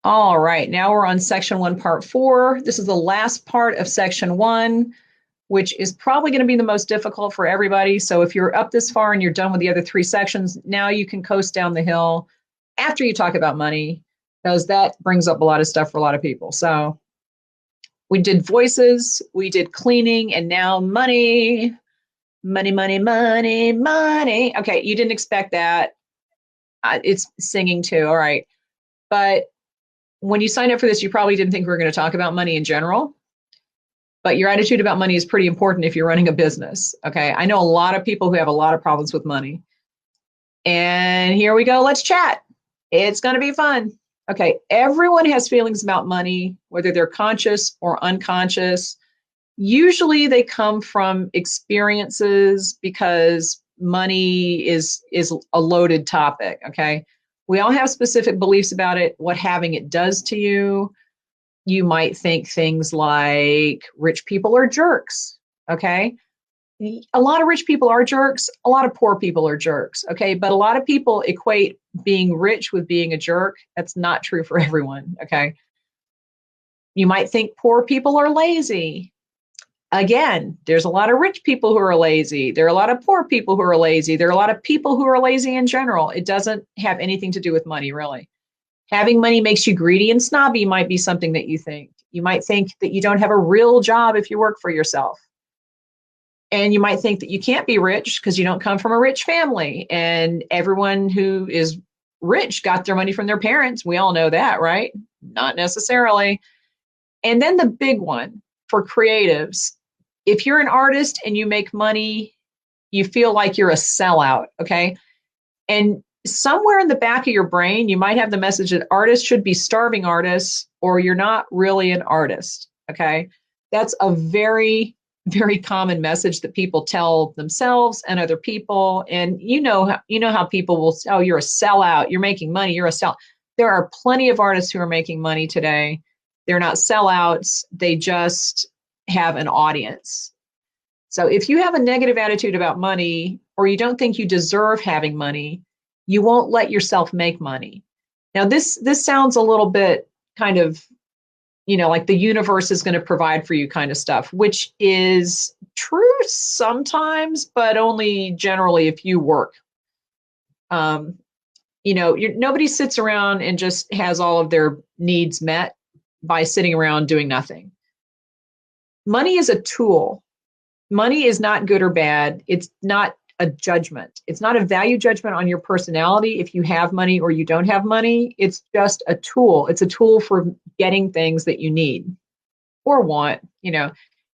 All right, now we're on section 1, part 4. This is the last part of section 1, which is probably going to be the most difficult for everybody. So if you're up this far and you're done with the other 3 sections, now you can coast down the hill after you talk about money, because that brings up a lot of stuff for a lot of people. So we did voices, we did cleaning, and now money. Money, money, money, money. Okay, you didn't expect that. It's singing too, all right. But when you signed up for this, you probably didn't think we were going to talk about money in general. But your attitude about money is pretty important if you're running a business. Okay. I know a lot of people who have a lot of problems with money. And here we go. Let's chat. It's going to be fun. Okay. Everyone has feelings about money, whether they're conscious or unconscious. Usually they come from experiences because money is a loaded topic. Okay. We all have specific beliefs about it, what having it does to you. You might think things like rich people are jerks. Okay. A lot of rich people are jerks. A lot of poor people are jerks. Okay. But a lot of people equate being rich with being a jerk. That's not true for everyone. Okay. You might think poor people are lazy. Again, there's a lot of rich people who are lazy. There are a lot of poor people who are lazy. There are a lot of people who are lazy in general. It doesn't have anything to do with money, really. Having money makes you greedy and snobby might be something that you think. You might think that you don't have a real job if you work for yourself. And you might think that you can't be rich because you don't come from a rich family. And everyone who is rich got their money from their parents. We all know that, right? Not necessarily. And then the big one for creatives, if you're an artist and you make money, you feel like you're a sellout, okay? And somewhere in the back of your brain, you might have the message that artists should be starving artists, or you're not really an artist, okay? That's a very, very common message that people tell themselves and other people. And you know how people will say, oh, you're a sellout, you're making money, you're a sellout. There are plenty of artists who are making money today. They're not sellouts, they just have an audience. So if you have a negative attitude about money, or you don't think you deserve having money, you won't let yourself make money. Now, this sounds a little bit kind of, like the universe is going to provide for you kind of stuff, which is true sometimes, but only generally if you work. Nobody sits around and just has all of their needs met by sitting around doing nothing. Money is a tool. Money is not good or bad. It's not a judgment. It's not a value judgment on your personality if you have money or you don't have money. It's just a tool. It's a tool for getting things that you need or want.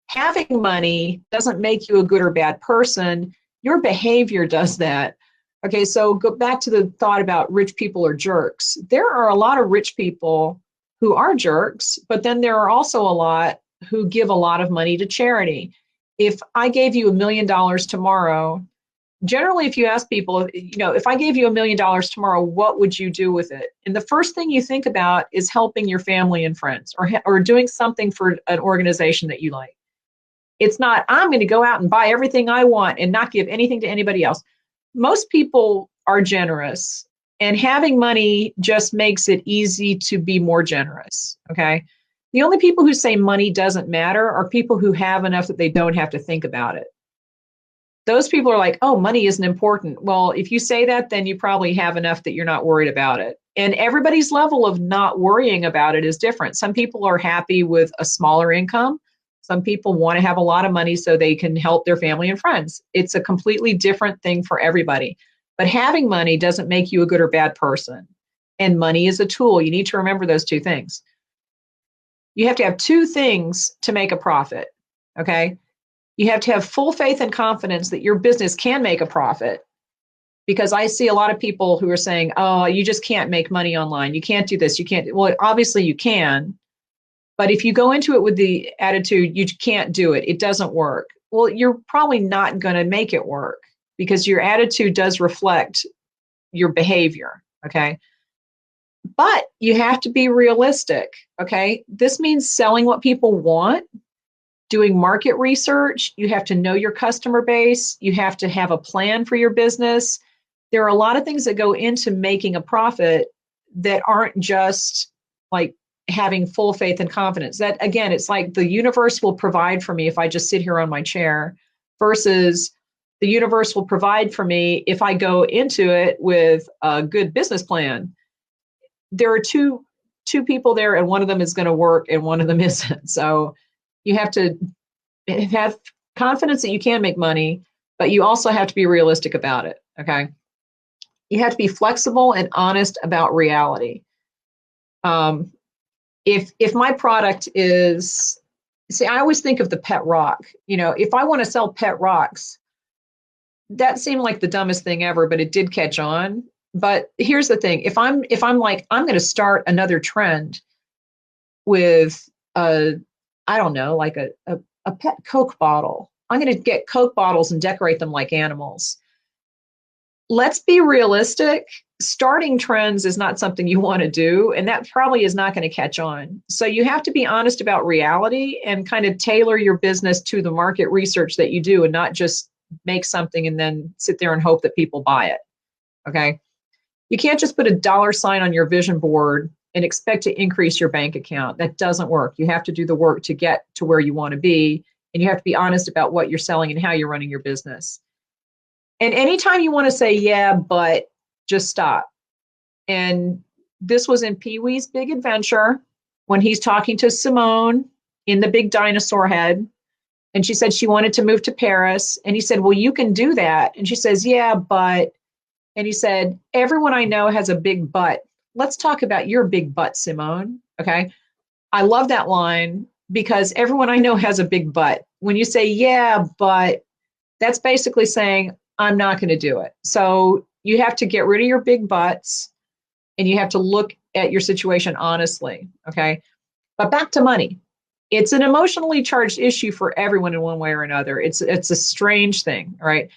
Having money doesn't make you a good or bad person. Your behavior does that. Okay, so go back to the thought about rich people are jerks. There are a lot of rich people who are jerks, but then there are also a lot who give a lot of money to charity. If I gave you $1 million tomorrow, generally, if you ask people, if I gave you $1 million tomorrow, what would you do with it? And the first thing you think about is helping your family and friends, or doing something for an organization that you like. It's not, I'm going to go out and buy everything I want and not give anything to anybody else. Most people are generous, and having money just makes it easy to be more generous. Okay. The only people who say money doesn't matter are people who have enough that they don't have to think about it. Those people are like, oh, money isn't important. Well, if you say that, then you probably have enough that you're not worried about it. And everybody's level of not worrying about it is different. Some people are happy with a smaller income. Some people want to have a lot of money so they can help their family and friends. It's a completely different thing for everybody. But having money doesn't make you a good or bad person. And money is a tool. You need to remember those two things. You have to have two things to make a profit, okay? You have to have full faith and confidence that your business can make a profit, because I see a lot of people who are saying, oh, you just can't make money online. You can't do this. You can't. Well, obviously you can. But if you go into it with the attitude, you can't do it, it doesn't work. Well, you're probably not going to make it work, because your attitude does reflect your behavior, okay? But you have to be realistic, okay? This means selling what people want, doing market research. You have to know your customer base. You have to have a plan for your business. There are a lot of things that go into making a profit that aren't just like having full faith and confidence. That again, it's like the universe will provide for me if I just sit here on my chair, versus the universe will provide for me if I go into it with a good business plan. There are two people there, and one of them is going to work and one of them isn't. So you have to have confidence that you can make money, but you also have to be realistic about it. Okay. You have to be flexible and honest about reality. If my product is, see, I always think of the pet rock. If I want to sell pet rocks, that seemed like the dumbest thing ever, but it did catch on. But here's the thing: if I'm like, I'm going to start another trend with I don't know, like a pet Coke bottle. I'm going to get Coke bottles and decorate them like animals. Let's be realistic. Starting trends is not something you want to do, and that probably is not going to catch on. So you have to be honest about reality and kind of tailor your business to the market research that you do, and not just make something and then sit there and hope that people buy it. Okay. You can't just put a dollar sign on your vision board and expect to increase your bank account. That doesn't work. You have to do the work to get to where you want to be, and you have to be honest about what you're selling and how you're running your business. And anytime you want to say, yeah, but, just stop. And this was in Pee-wee's Big Adventure when he's talking to Simone in the big dinosaur head. And she said she wanted to move to Paris. And he said, well, you can do that. And she says, yeah, but, and he said, everyone I know has a big butt. Let's talk about your big butt, Simone. Okay. I love that line because everyone I know has a big butt. When you say, yeah, but, that's basically saying, I'm not going to do it. So you have to get rid of your big butts and you have to look at your situation honestly. Okay. But back to money. It's an emotionally charged issue for everyone in one way or another. It's a strange thing, right?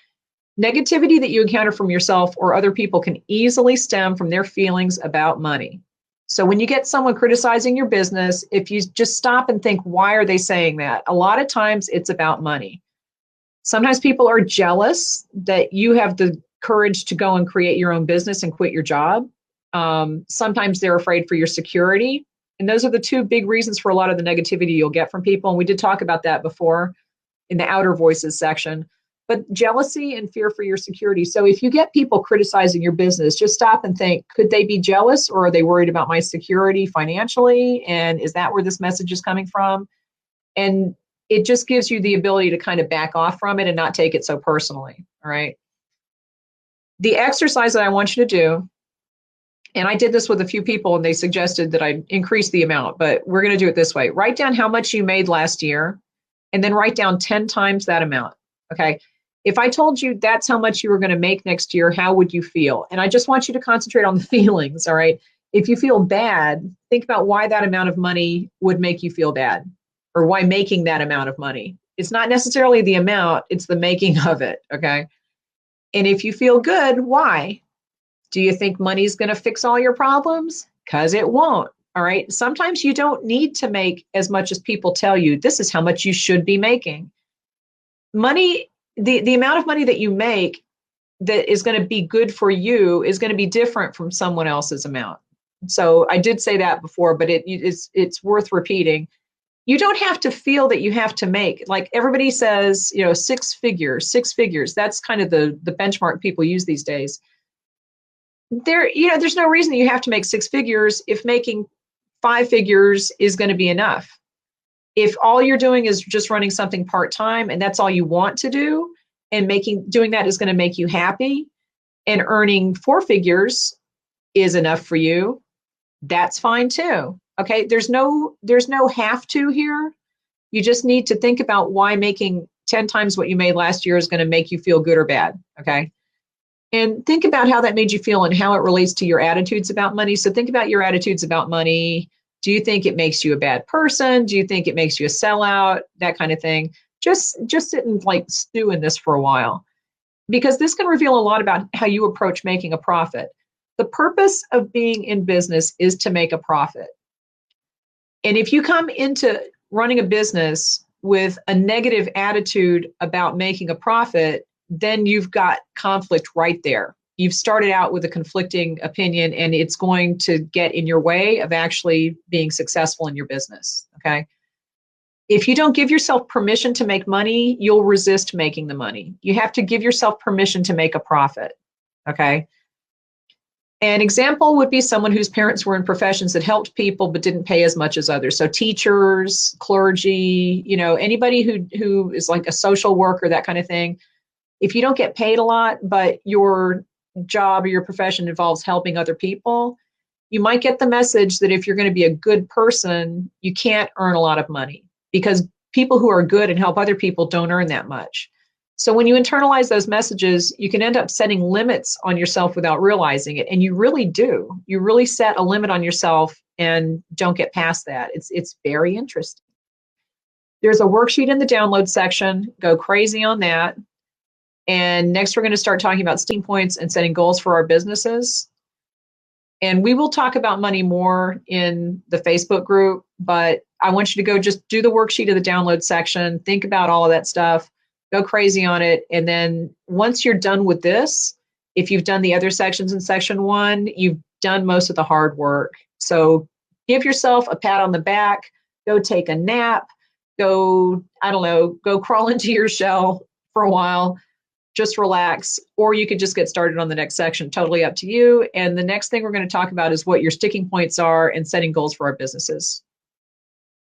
Negativity that you encounter from yourself or other people can easily stem from their feelings about money. So when you get someone criticizing your business, if you just stop and think, why are they saying that? A lot of times it's about money. Sometimes people are jealous that you have the courage to go and create your own business and quit your job. Sometimes they're afraid for your security. And those are the two big reasons for a lot of the negativity you'll get from people. And we did talk about that before in the outer voices section. But jealousy and fear for your security. So if you get people criticizing your business, just stop and think, could they be jealous, or are they worried about my security financially? And is that where this message is coming from? And it just gives you the ability to kind of back off from it and not take it so personally. All right. The exercise that I want you to do, and I did this with a few people and they suggested that I increase the amount, but we're going to do it this way. Write down how much you made last year and then write down 10 times that amount. Okay. If I told you that's how much you were going to make next year, how would you feel? And I just want you to concentrate on the feelings. All right. If you feel bad, think about why that amount of money would make you feel bad, or why making that amount of money. It's not necessarily the amount, it's the making of it. Okay. And if you feel good, why? Do you think money's going to fix all your problems? Because it won't. All right. Sometimes you don't need to make as much as people tell you. This is how much you should be making. Money, the amount of money that you make that is going to be good for you is going to be different from someone else's amount. So I did say that before, but it's worth repeating. You don't have to feel that you have to make, like everybody says, six figures. That's kind of the benchmark people use these days. There's no reason you have to make six figures if making 5 figures is going to be enough. If all you're doing is just running something part-time and that's all you want to do, and doing that is going to make you happy, and earning 4 figures is enough for you, that's fine too. Okay, there's no have to here. You just need to think about why making 10 times what you made last year is going to make you feel good or bad. Okay. And think about how that made you feel and how it relates to your attitudes about money. So think about your attitudes about money. Do you think it makes you a bad person? Do you think it makes you a sellout? That kind of thing. Just sit and stew in this for a while, because this can reveal a lot about how you approach making a profit. The purpose of being in business is to make a profit. And if you come into running a business with a negative attitude about making a profit, then you've got conflict right there. you've started out with a conflicting opinion, and it's going to get in your way of actually being successful in your business. Okay. If you don't give yourself permission to make money, you'll resist making the money. You have to give yourself permission to make a profit. Okay. An example would be someone whose parents were in professions that helped people but didn't pay as much as others. So teachers, clergy, anybody who is like a social worker, that kind of thing. If you don't get paid a lot, but your job or your profession involves helping other people, you might get the message that if you're going to be a good person, you can't earn a lot of money, because people who are good and help other people don't earn that much. So when you internalize those messages, you can end up setting limits on yourself without realizing it. And you really do. You really set a limit on yourself and don't get past that. It's very interesting. There's a worksheet in the download section. Go crazy on that. And next, we're going to start talking about sticking points and setting goals for our businesses. And we will talk about money more in the Facebook group, but I want you to go just do the worksheet of the download section, think about all of that stuff, go crazy on it. And then once you're done with this, if you've done the other sections in section 1, you've done most of the hard work. So give yourself a pat on the back, go take a nap, go crawl into your shell for a while, just relax, or you could just get started on the next section, totally up to you. And the next thing we're going to talk about is what your sticking points are and setting goals for our businesses.